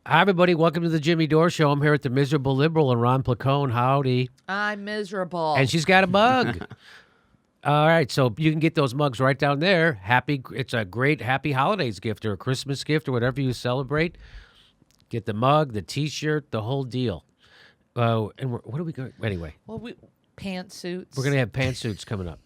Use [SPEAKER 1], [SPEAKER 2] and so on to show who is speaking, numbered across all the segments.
[SPEAKER 1] Hi, everybody. Welcome to the Jimmy Dore Show. I'm here with the miserable liberal and Ron Placone. Howdy.
[SPEAKER 2] I'm miserable.
[SPEAKER 1] And she's got a mug. All right, so you can get those mugs right down there. It's a great happy holidays gift or a Christmas gift or whatever you celebrate. Get the mug, the T-shirt, the whole deal. And what are we going? Anyway,
[SPEAKER 2] Pantsuits.
[SPEAKER 1] we're gonna have pantsuits coming up.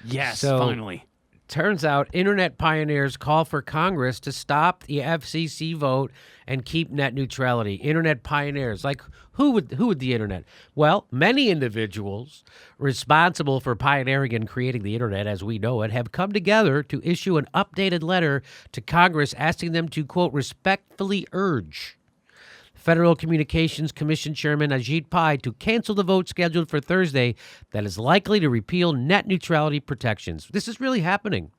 [SPEAKER 3] Yes,
[SPEAKER 1] So-
[SPEAKER 3] finally.
[SPEAKER 1] Turns out, internet pioneers call for Congress to stop the FCC vote and keep net neutrality. Internet pioneers, like who would the internet? Well, many individuals responsible for pioneering and creating the internet as we know it have come together to issue an updated letter to Congress asking them to, quote, respectfully urge Federal Communications Commission Chairman Ajit Pai to cancel the vote scheduled for Thursday that is likely to repeal net neutrality protections. This is really happening.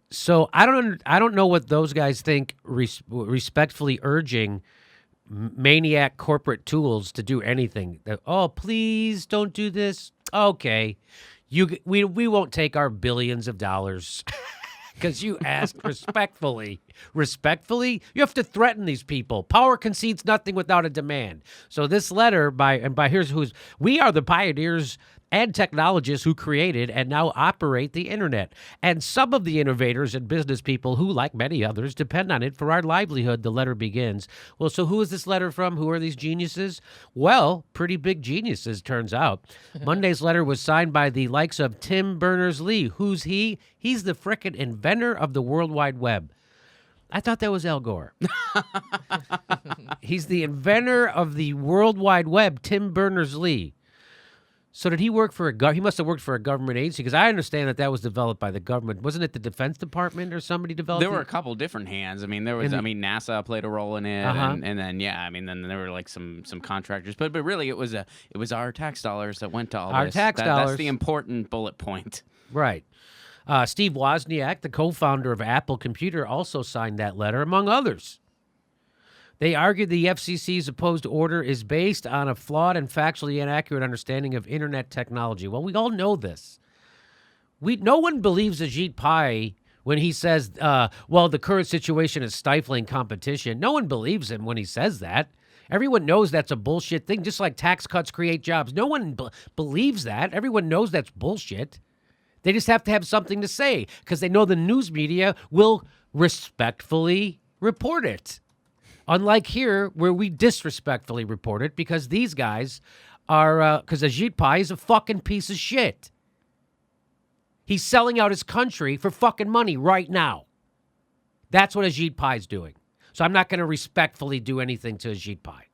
[SPEAKER 1] So I don't know what those guys think. Respectfully urging maniac corporate tools to do anything. Oh, please don't do this. Okay, we won't take our billions of dollars. Because you asked respectfully. Respectfully? You have to threaten these people. Power concedes nothing without a demand. So this letter we are the pioneers and technologists who created and now operate the internet. And some of the innovators and business people who, like many others, depend on it for our livelihood, the letter begins. Well, so who is this letter from? Who are these geniuses? Well, pretty big geniuses, turns out. Monday's letter was signed by the likes of Tim Berners-Lee. Who's he? He's the frickin' inventor of the World Wide Web. I thought that was Al Gore. He's the inventor of the World Wide Web, Tim Berners-Lee. So did he work for he must have worked for a government agency, because I understand that was developed by the government. Wasn't it the Defense Department or somebody developed it?
[SPEAKER 3] There were a couple different hands. I mean, NASA played a role in it, and then then there were like some contractors. But really, it was our tax dollars that went to all
[SPEAKER 1] our
[SPEAKER 3] this.
[SPEAKER 1] Tax dollars.
[SPEAKER 3] That's the important bullet point.
[SPEAKER 1] Right. Steve Wozniak, the co-founder of Apple Computer, also signed that letter, among others. They argued the FCC's opposed order is based on a flawed and factually inaccurate understanding of internet technology. Well, we all know this. No one believes Ajit Pai when he says, the current situation is stifling competition. No one believes him when he says that. Everyone knows that's a bullshit thing, just like tax cuts create jobs. No one believes that. Everyone knows that's bullshit. They just have to have something to say because they know the news media will respectfully report it. Unlike here, where we disrespectfully report it because these guys are, because Ajit Pai is a fucking piece of shit. He's selling out his country for fucking money right now. That's what Ajit Pai's doing. So I'm not going to respectfully do anything to Ajit Pai.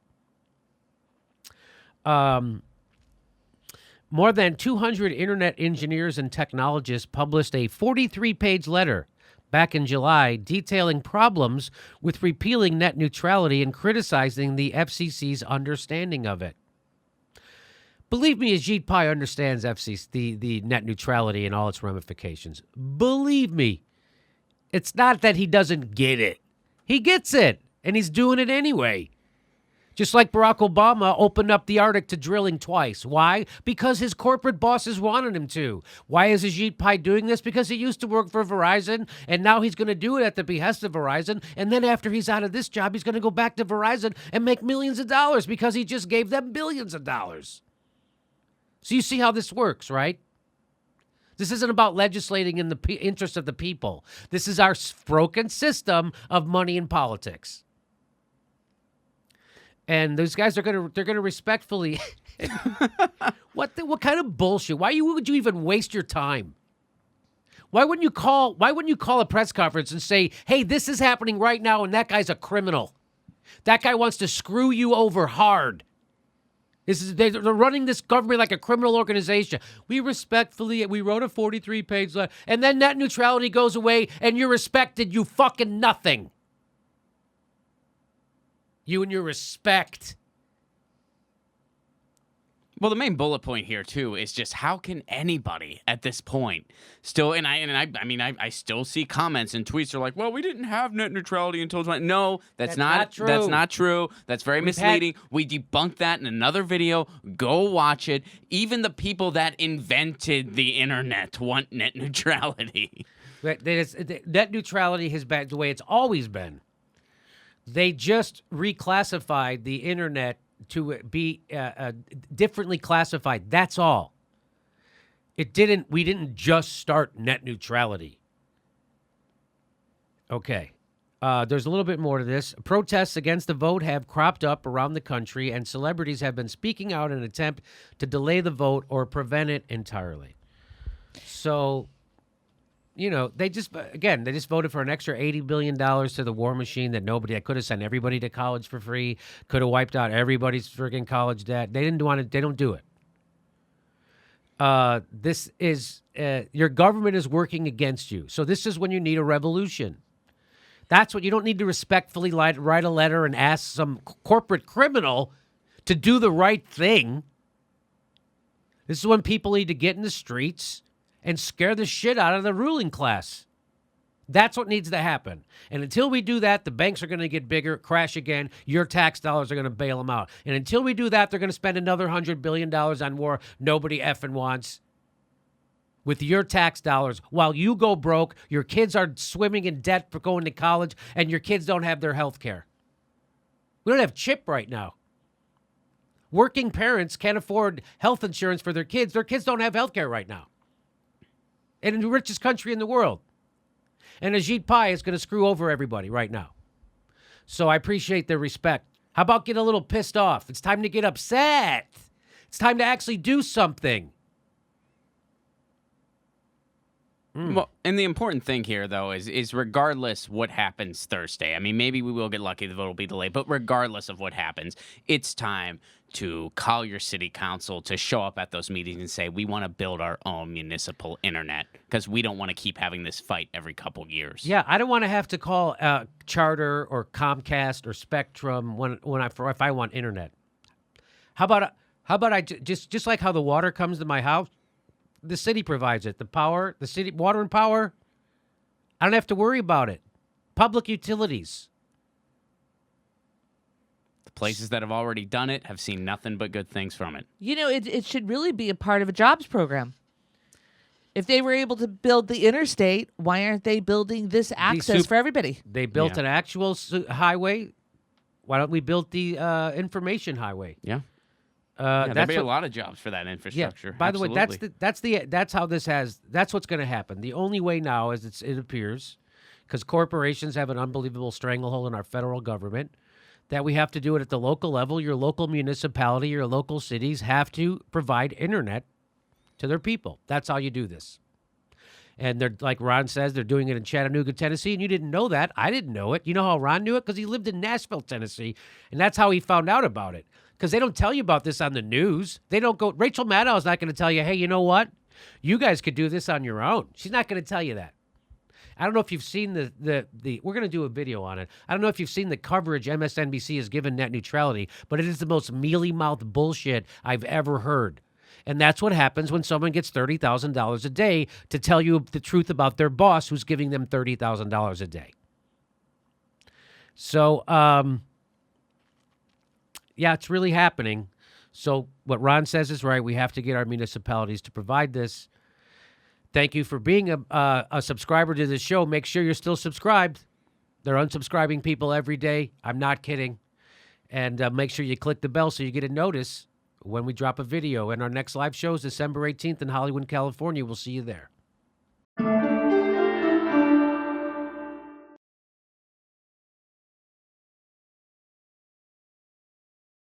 [SPEAKER 1] More than 200 internet engineers and technologists published a 43-page letter back in July detailing problems with repealing net neutrality and criticizing the FCC's understanding of it. Believe me, Ajit Pai understands the net neutrality and all its ramifications. Believe me, it's not that he doesn't get it. He gets it, and he's doing it anyway. Just like Barack Obama opened up the Arctic to drilling twice. Why? Because his corporate bosses wanted him to. Why is Ajit Pai doing this? Because he used to work for Verizon, and now he's going to do it at the behest of Verizon. And then after he's out of this job, he's going to go back to Verizon and make millions of dollars because he just gave them billions of dollars. So you see how this works, right? This isn't about legislating in the interest of the people. This is our broken system of money and politics. And those guys they're gonna respectfully. What kind of bullshit? Why would you even waste your time? Why wouldn't you call a press conference and say, "Hey, this is happening right now, and that guy's a criminal. That guy wants to screw you over hard. They're running this government like a criminal organization. We wrote a 43-page letter, and then net neutrality goes away, and you're respected. You fucking nothing. You and your respect."
[SPEAKER 3] Well, the main bullet point here too is just how can anybody at this point still I still see comments and tweets are like, well, we didn't have net neutrality until 20. No, that's not true. That's not true. That's very misleading. We debunked that in another video. Go watch it. Even the people that invented the internet want net neutrality.
[SPEAKER 1] Net neutrality has been the way it's always been. They just reclassified the internet to be differently classified. That's all. We didn't just start net neutrality. Okay. There's a little bit more to this. Protests against the vote have cropped up around the country, and celebrities have been speaking out in an attempt to delay the vote or prevent it entirely. So, they just voted for an extra $80 billion to the war machine that I could have sent everybody to college for free, could have wiped out everybody's friggin' college debt. They didn't want it. They don't do it. This is, your government is working against you. So this is when you need a revolution. That's what you don't need to respectfully write a letter and ask some corporate criminal to do the right thing. This is when people need to get in the streets and scare the shit out of the ruling class. That's what needs to happen. And until we do that, the banks are going to get bigger, crash again. Your tax dollars are going to bail them out. And until we do that, they're going to spend another $100 billion on war nobody effing wants. With your tax dollars, while you go broke, your kids are swimming in debt for going to college, and your kids don't have their health care. We don't have CHIP right now. Working parents can't afford health insurance for their kids. Their kids don't have health care right now. And in the richest country in the world. And Ajit Pai is going to screw over everybody right now. So I appreciate their respect. How about get a little pissed off? It's time to get upset. It's time to actually do something.
[SPEAKER 3] Well, and the important thing here, though, is regardless what happens Thursday, I mean, maybe we will get lucky, the vote will be delayed, but regardless of what happens, it's time to call your city council to show up at those meetings and say, we want to build our own municipal internet because we don't want to keep having this fight every couple years.
[SPEAKER 1] Yeah, I don't want to have to call Charter or Comcast or Spectrum if I want internet. How about I just like how the water comes to my house? The city provides it. The power, the city, water and power. I don't have to worry about it. Public utilities.
[SPEAKER 3] The places that have already done it have seen nothing but good things from it.
[SPEAKER 2] It should really be a part of a jobs program. If they were able to build the interstate, why aren't they building this access for everybody?
[SPEAKER 1] They built an actual highway. Why don't we build the information highway?
[SPEAKER 3] Yeah.
[SPEAKER 1] There'd
[SPEAKER 3] be a lot of jobs for that infrastructure.
[SPEAKER 1] Yeah. By the way,
[SPEAKER 3] Absolutely.
[SPEAKER 1] that's what's going to happen. The only way now, as it appears, because corporations have an unbelievable stranglehold in our federal government, that we have to do it at the local level. Your local municipality, your local cities have to provide internet to their people. That's how you do this. And they're, like Ron says, they're doing it in Chattanooga, Tennessee, and you didn't know that. I didn't know it. You know how Ron knew it? Because he lived in Nashville, Tennessee, and that's how he found out about it. Because they don't tell you about this on the news. They don't go, Rachel Maddow is not going to tell you, hey, you know what? You guys could do this on your own. She's not going to tell you that. I don't know if you've seen the we're going to do a video on it. I don't know if you've seen the coverage MSNBC has given net neutrality, but it is the most mealy-mouthed bullshit I've ever heard. And that's what happens when someone gets $30,000 a day to tell you the truth about their boss who's giving them $30,000 a day. So, yeah, it's really happening. So what Ron says is right. We have to get our municipalities to provide this. Thank you for being a subscriber to this show. Make sure you're still subscribed. They're unsubscribing people every day. I'm not kidding. And make sure you click the bell so you get a notice when we drop a video. And our next live show is December 18th in Hollywood, California. We'll see you there.